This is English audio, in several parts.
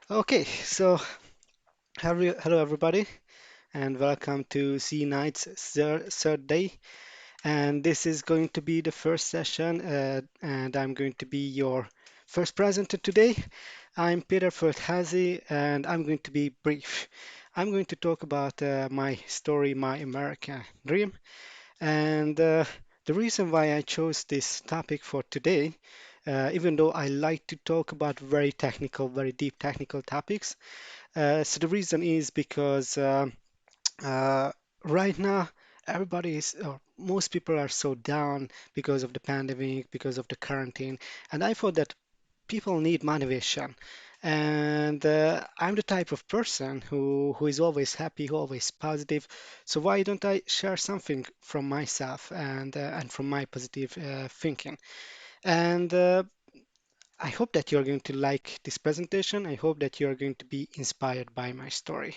Okay, so hello everybody, and welcome to C Night's third day. And this is going to be the first session, and I'm going to be your first presenter today. I'm Peter Folhazi, and I'm going to be brief. I'm going to talk about my story, my American dream, and the reason why I chose this topic for today, even though I like to talk about very technical, very deep technical topics. So the reason is because uh, right now everybody is, or most people are so down because of the pandemic, because of the quarantine, and I thought that people need motivation. And I'm the type of person who is always happy, who always positive. So why don't I share something from myself and from my positive thinking? And I hope that you're going to like this presentation. I hope that you're going to be inspired by my story.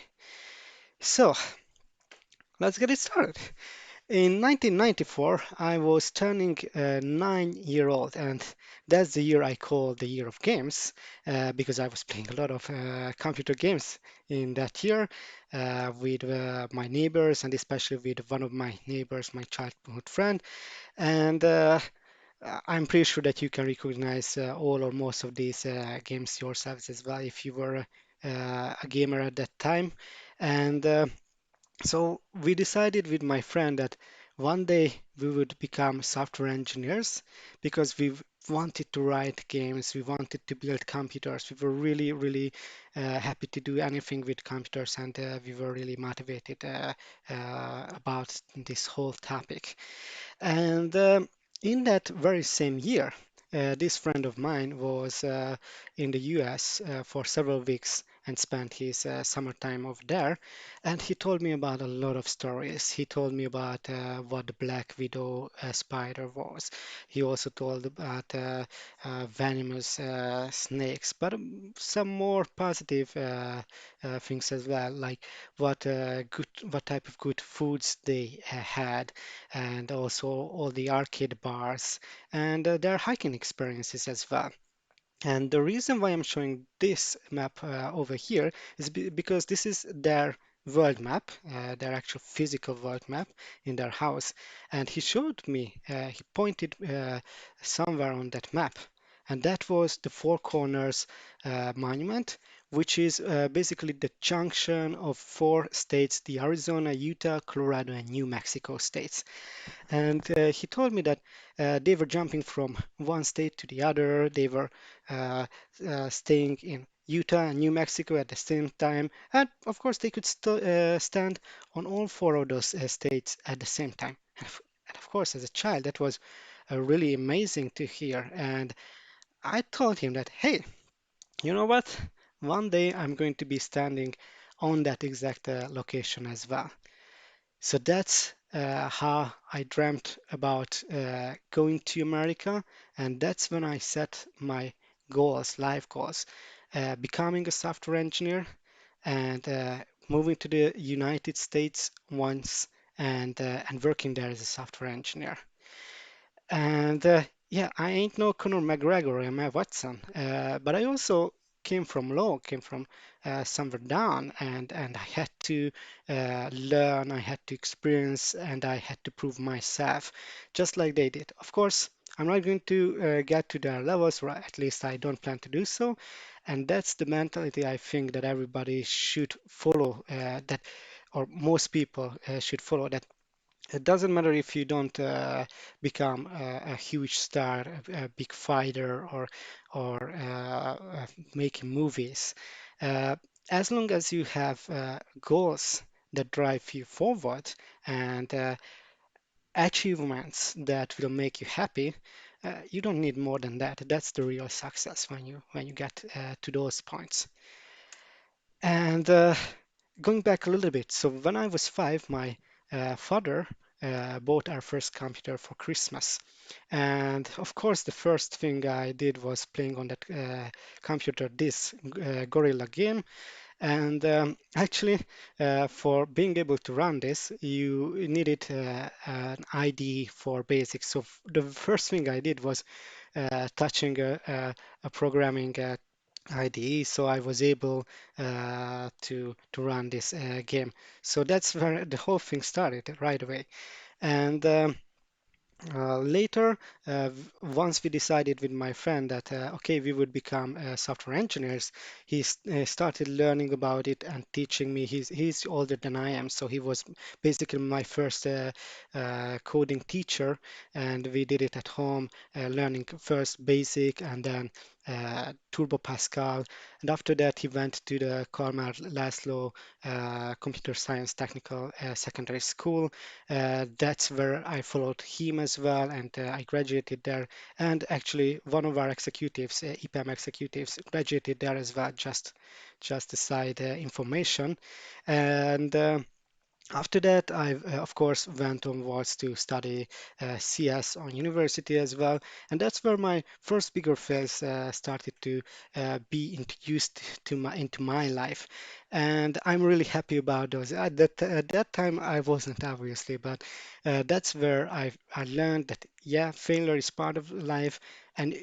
So, let's get it started. In 1994, I was turning 9 year old, and that's the year I call the year of games because I was playing a lot of computer games in that year with my neighbors, and especially with one of my neighbors, my childhood friend. And I'm pretty sure that you can recognize all or most of these games yourselves as well if you were a gamer at that time. And so we decided with my friend that one day we would become software engineers because we wanted to write games, we wanted to build computers. We were really, really happy to do anything with computers, and we were really motivated about this whole topic. And in that very same year, this friend of mine was in the US for several weeks and spent his summertime over there. And he told me about a lot of stories. He told me about what the Black Widow spider was. He also told about venomous snakes, but some more positive things as well, like what type of good foods they had, and also all the arcade bars and their hiking experiences as well. And the reason why I'm showing this map over here is because this is their world map, their actual physical world map in their house. And he showed me, he pointed somewhere on that map. And that was the Four Corners Monument, which is basically the junction of four states, the Arizona, Utah, Colorado, and New Mexico states. And he told me that they were jumping from one state to the other. They were uh, staying in Utah and New Mexico at the same time. And of course, they could stand on all four of those states at the same time. And of course, as a child, that was really amazing to hear. And I told him that, hey, you know what? One day I'm going to be standing on that exact location as well. So that's how I dreamt about going to America, and that's when I set my goals, life goals, becoming a software engineer and moving to the United States once and working there as a software engineer. And yeah, I ain't no Conor McGregor or Emma Watson, but I also came from low, came from somewhere down, and I had to learn, I had to experience, and I had to prove myself, just like they did. Of course, I'm not going to get to their levels, or at least I don't plan to do so. And that's the mentality I think that everybody should follow, that or most people should follow, that it doesn't matter if you don't become a huge star, a big fighter, or making movies. Uh, as long as you have goals that drive you forward and achievements that will make you happy, you don't need more than that. That's the real success when you get to those points. And going back a little bit, so when I was 5, my father bought our first computer for Christmas. And of course, the first thing I did was playing on that computer this Gorilla game. And actually, for being able to run this, you needed an ID for basics. So the first thing I did was touching a programming IDE, so I was able to run this game. So that's where the whole thing started right away. And later, once we decided with my friend that okay, we would become software engineers, he started learning about it and teaching me. He's older than I am, so he was basically my first coding teacher, and we did it at home, learning first basic and then Turbo Pascal. And after that, he went to the Karmel Laszlo Computer Science Technical Secondary School. That's where I followed him as well, and I graduated there. And actually, one of our executives, EPAM executives, graduated there as well. Just a side information. And after that, I, of course, went onwards to study CS on university as well, and that's where my first bigger phase started to be introduced to my into my life, and I'm really happy about those. At that time, I wasn't obviously, but that's where I learned that yeah, failure is part of life, and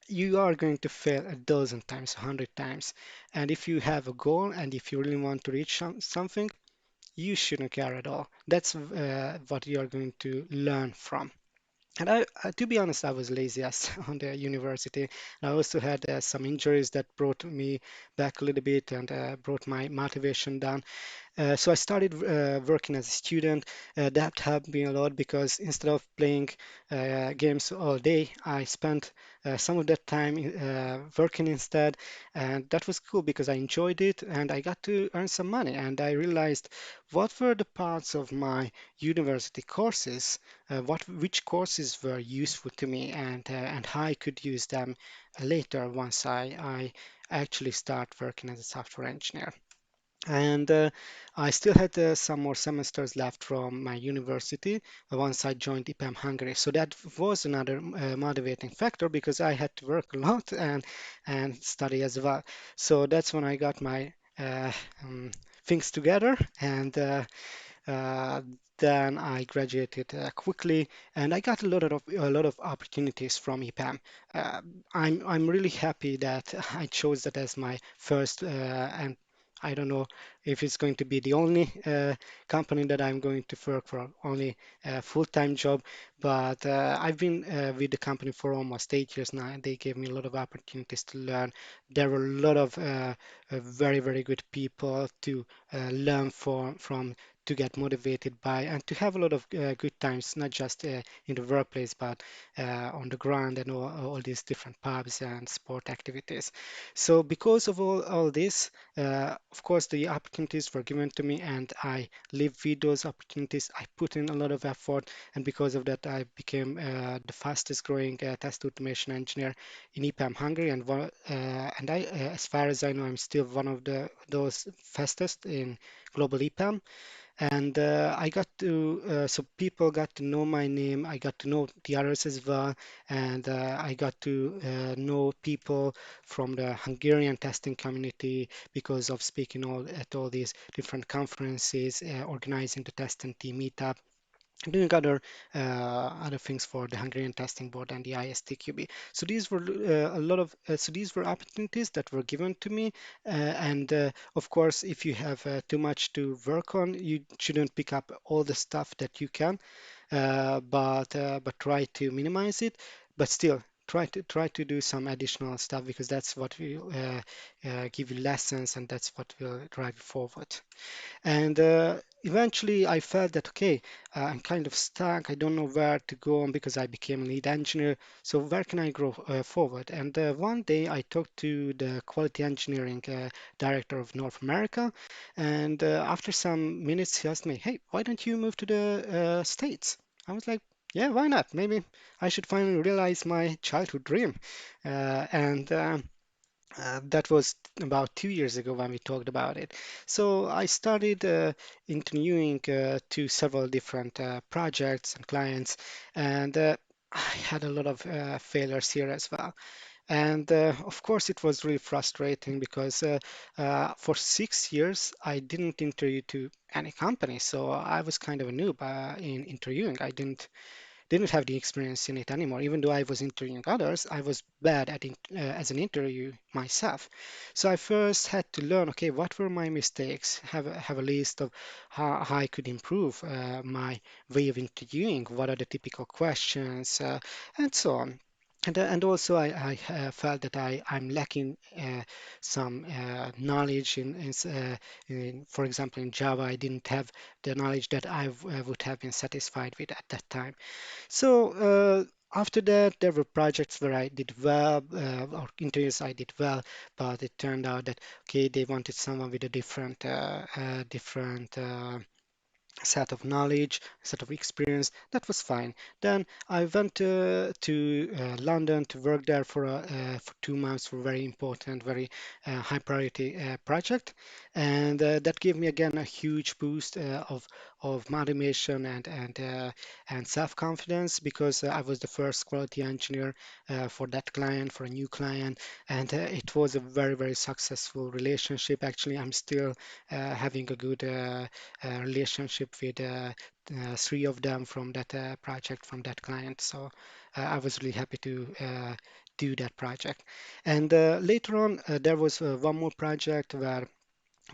you are going to fail a dozen times, 100 times, and if you have a goal and if you really want to reach something you shouldn't care at all. That's what you are going to learn from. And to be honest, I was lazy as on the university. I also had some injuries that brought me back a little bit and brought my motivation down. So I started working as a student. That helped me a lot because instead of playing games all day, I spent some of that time working instead. And that was cool because I enjoyed it and I got to earn some money. And I realized what were the parts of my university courses, which courses were useful to me and how I could use them later once I actually start working as a software engineer. And I still had some more semesters left from my university once I joined IPAM Hungary. So that was another motivating factor because I had to work a lot and study as well. So that's when I got my um, things together and uh, then I graduated quickly, and I got a lot of opportunities from EPAM. Uh, I'm really happy that I chose that as my first and I don't know if it's going to be the only company that I'm going to work for, only a full-time job, but I've been with the company for almost 8 years now, and they gave me a lot of opportunities to learn. There were a lot of very, very good people to learn from to get motivated by and to have a lot of good times, not just in the workplace, but on the ground and all these different pubs and sport activities. So because of all this, of course, the opportunities were given to me and I lived with those opportunities. I put in a lot of effort, and because of that, I became the fastest growing test automation engineer in EPAM Hungary. And as far as I know, I'm still one of those fastest in global EPAM. And I got to, so people got to know my name. I got to know the others as well. And I got to know people from the Hungarian testing community because of speaking at all these different conferences, organizing the test and team meetup doing other things for the Hungarian Testing Board and the ISTQB. So these were so these were opportunities that were given to me, and of course, if you have too much to work on, you shouldn't pick up all the stuff that you can, but try to minimize it. But still, try to do some additional stuff because that's what will give you lessons and that's what will drive you forward. And eventually I felt that, okay, I'm kind of stuck. I don't know where to go on because I became a lead engineer. So where can I grow forward? And one day I talked to the quality engineering director of North America. And after some minutes, he asked me, hey, why don't you move to the States? I was like, yeah, why not? Maybe I should finally realize my childhood dream. And that was about 2 years ago when we talked about it. So I started interviewing to several different projects and clients, and I had a lot of failures here as well. And of course, it was really frustrating because for 6 years I didn't interview to any company, so I was kind of a noob in interviewing. I didn't didn't have the experience in it anymore. Even though I was interviewing others, I was bad at as an interview myself. So I first had to learn, okay, what were my mistakes? Have a list of how I could improve my way of interviewing. What are the typical questions, and so on. And also, I felt that I'm lacking some knowledge for example, in Java, I didn't have the knowledge that would have been satisfied with at that time. So after that, there were projects where I did well, or interviews I did well, but it turned out that okay, they wanted someone with a different set of knowledge, set of experience. That was fine. Then I went to London to work there for 2 months for a very important, very high priority project, and that gave me again a huge boost of motivation and self confidence because I was the first quality engineer for that client, for a new client, and it was a very successful relationship. Actually, I'm still having a good relationship with three of them from that project, from that client. So I was really happy to do that project. And later on, there was one more project where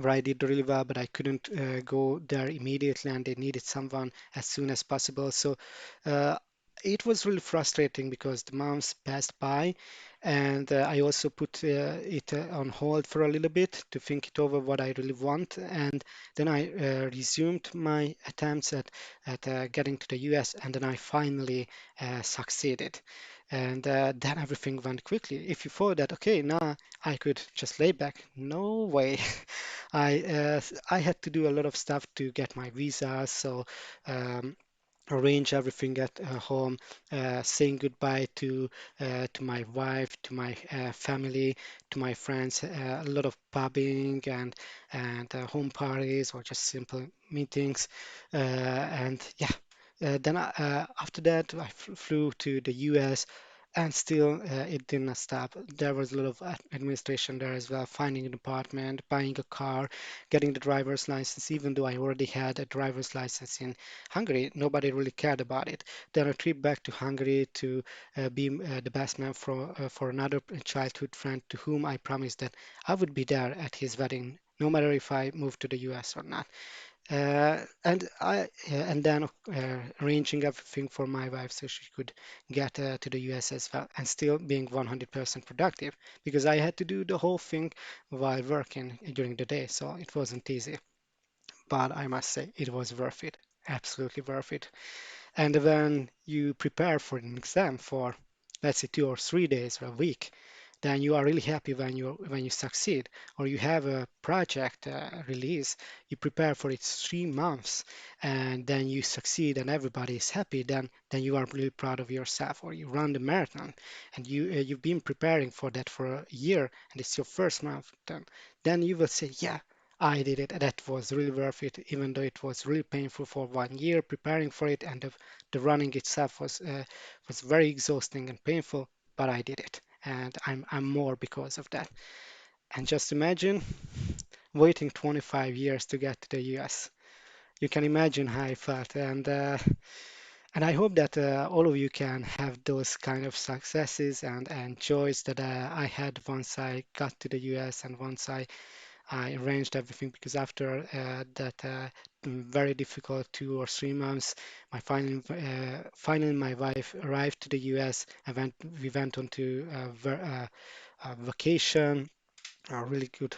I did really well, but I couldn't go there immediately, and they needed someone as soon as possible. So uh, it was really frustrating because the months passed by, and I also put it on hold for a little bit to think it over what I really want, and then I resumed my attempts at getting to the US, and then I finally succeeded. And then everything went quickly. If you thought that, okay, now I could just lay back, no way. I had to do a lot of stuff to get my visa, so um, arrange everything at home, saying goodbye to my wife, to my family, to my friends, a lot of pubbing and home parties or just simple meetings, and yeah. After that, I flew to the US, and still it didn't stop. There was a lot of administration there as well, finding an apartment, buying a car, getting the driver's license, even though I already had a driver's license in Hungary, nobody really cared about it. Then a trip back to Hungary to be the best man for another childhood friend to whom I promised that I would be there at his wedding, no matter if I moved to the US or not. And then arranging everything for my wife so she could get to the US as well, and still being 100% productive because I had to do the whole thing while working during the day, so it wasn't easy. But I must say it was worth it, absolutely worth it. And when you prepare for an exam for, let's say, 2 or 3 days or a week, then you are really happy when you succeed, or you have a project release, you prepare for it 3 months, and then you succeed, and everybody is happy. Then you are really proud of yourself. Or you run the marathon, and you've been preparing for that for a year, and it's your first marathon. Then you will say, yeah. I did it. That was really worth it, even though it was really painful for 1 year preparing for it, and the running itself was very exhausting and painful, but I did it, and I'm more because of that. And just imagine waiting 25 years to get to the US. You can imagine how I felt, and I hope that all of you can have those kind of successes and joys that I had once I got to the US and once I arranged everything because after that very difficult 2 or 3 months, finally my wife arrived to the US and we went on to a vacation, a really good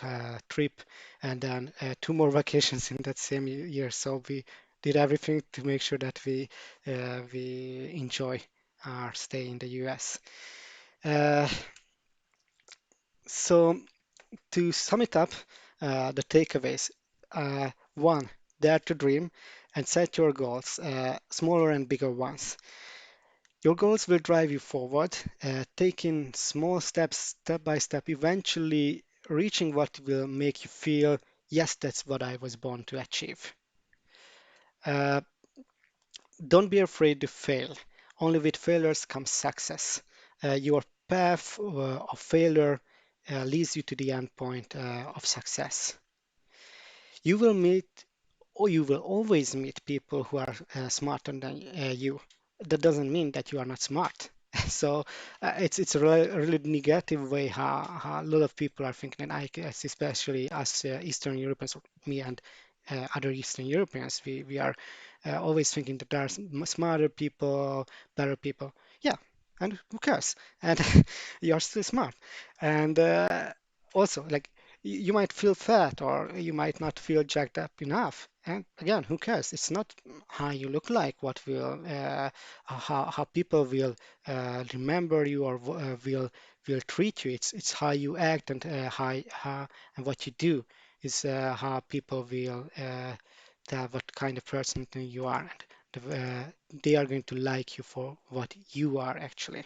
trip, and then two more vacations in that same year. So we did everything to make sure that we enjoy our stay in the US. Uh, so to sum it up, the takeaways. One, dare to dream and set your goals, smaller and bigger ones. Your goals will drive you forward, taking small steps, step by step, eventually reaching what will make you feel, yes, that's what I was born to achieve. Uh, don't be afraid to fail. Only with failures comes success. Your path of failure leads you to the end point of success. You will meet, or you will always meet people who are smarter than you. that doesn't mean that you are not smart. So it's a really negative way how a lot of people are thinking, and I guess especially us Eastern Europeans, or me and other Eastern Europeans, we are always thinking that there are smarter people, better people. Yeah, and who cares? And you are still smart. And also, like you might feel fat or you might not feel jacked up enough. And again, who cares? It's not how you look like, what will how people will remember you or will treat you. It's how you act and how and what you do is how people will tell what kind of person you are, and they are going to like you for what you are actually.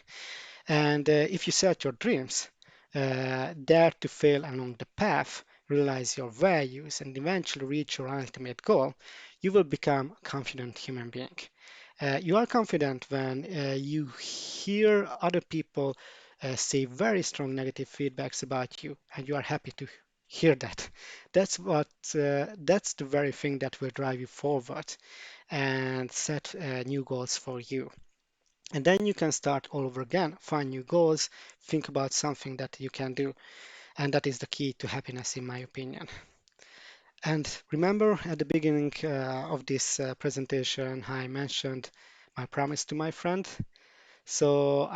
And if you set your dreams, dare to fail along the path, realize your values, and eventually reach your ultimate goal, you will become a confident human being. You are confident when you hear other people say very strong negative feedbacks about you, and you are happy to hear that. That's the very thing that will drive you forward and set new goals for you. And then you can start all over again, find new goals, think about something that you can do. And that is the key to happiness, in my opinion. And remember at the beginning of this presentation, I mentioned my promise to my friend. So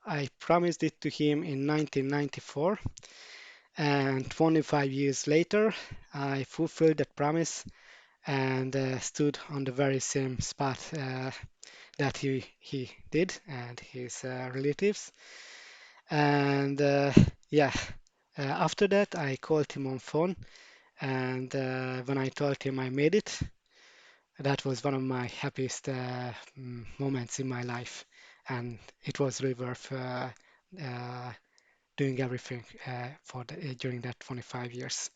I promised it to him in 1994, and 25 years later, I fulfilled that promise and stood on the very same spot that he did and his relatives. And yeah, after that, I called him on phone, and when I told him I made it, that was one of my happiest moments in my life, and it was really worth uh, doing everything during that 25 years.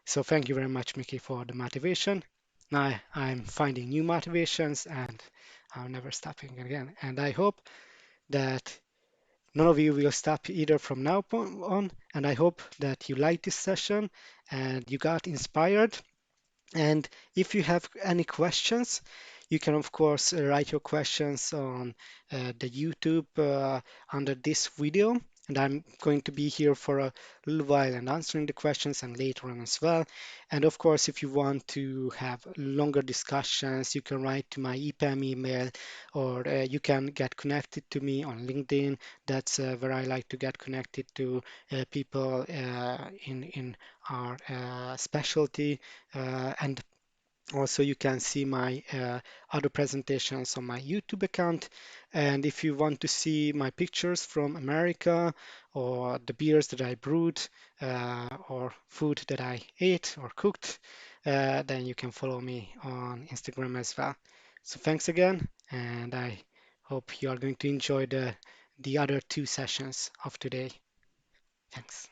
So thank you very much, Mickey, for the motivation. Now I'm finding new motivations, and I'm never stopping again. And I hope that none of you will stop either from now on. And I hope that you liked this session and you got inspired. And if you have any questions, you can, of course, write your questions on the YouTube under this video. And I'm going to be here for a little while and answering the questions and later on as well. And of course, if you want to have longer discussions, you can write to my EPAM email or you can get connected to me on LinkedIn. That's where I like to get connected to people in our specialty. And also, you can see my other presentations on my YouTube account. And if you want to see my pictures from America or the beers that I brewed or food that I ate or cooked, then you can follow me on Instagram as well. So thanks again, and I hope you are going to enjoy the other two sessions of today. Thanks.